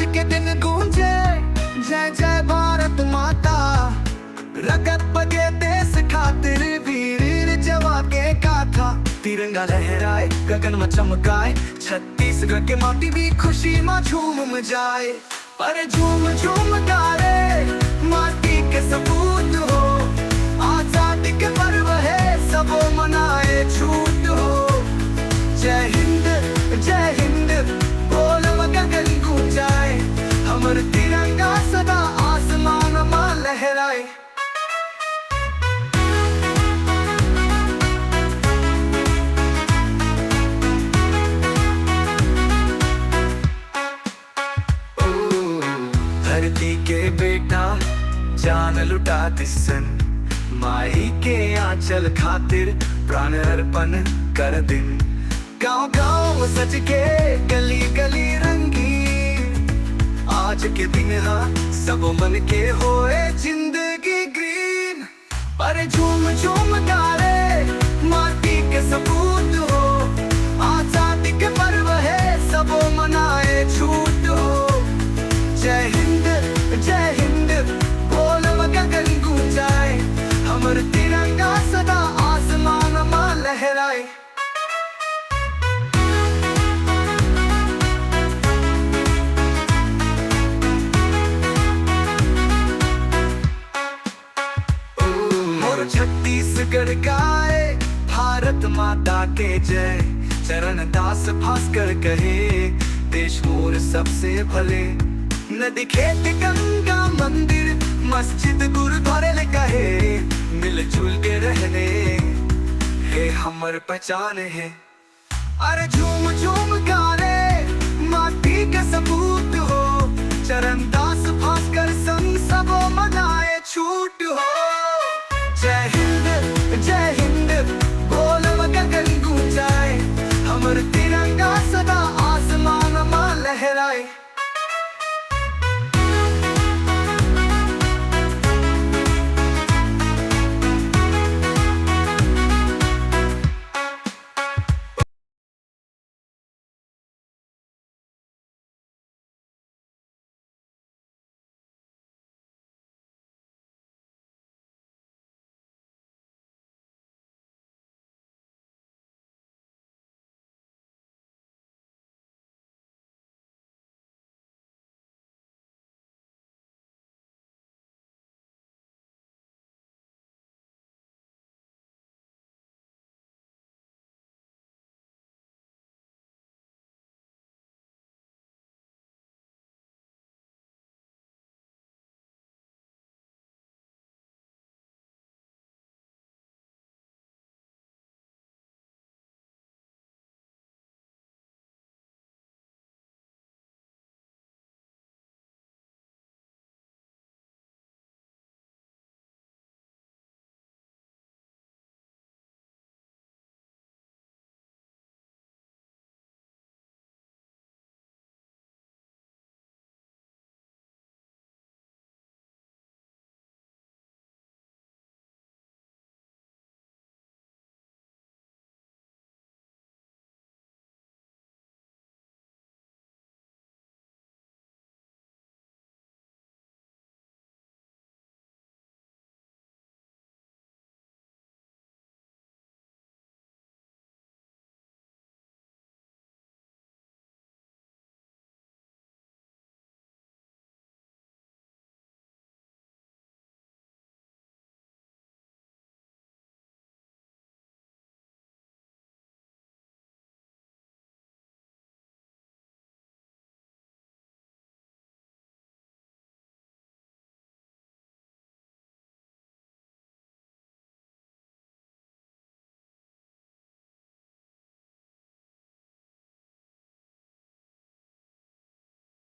आज के दिन गूंजे जय जय भारत माता। रगत बगे देश खातिर वीर जवा के गाथा। तिरंगा लहराए गगन में चमकाए, छत्तीसगढ़ के माटी भी खुशी में झूम जाए। पर झूम झूम गाए माटी के सपूत हो, आजादी के पर्व है सब मनाए छूट हो। जय हिंद बोल गगन गूंजाए, हमर तिरंगा सदा आसमान में लहराए। धरती के बेटा जान लुटा दिसन, माई के आंचल खातिर प्राण अर्पण कर दिन। गांव गांव सज के गली गली रंगी, आज के दिन सब मन के होए जिंदगी ग्रीन। पर झूम झूम गाए माटी के सपूत हो, आजादी के पर्व है सब मनाए छूट हो। जय हिंद बोल गगन गूंजाए, हमर तिरंगा सदा आसमान में लहराए। मोर छत्तीसगढ़ गाए भारत माता के जय। चरण दास भास्कर कहे देश मोर सबसे भले। नदी खेत गंगा मंदिर मस्जिद गुरुद्वारे ले कहे, मिलजुल के रहने हे हमर पहचान है। अरे झूम झूम गाने माटी के सपूत हो, चरण दास भास्कर संग सब मनाए छूट हो। जय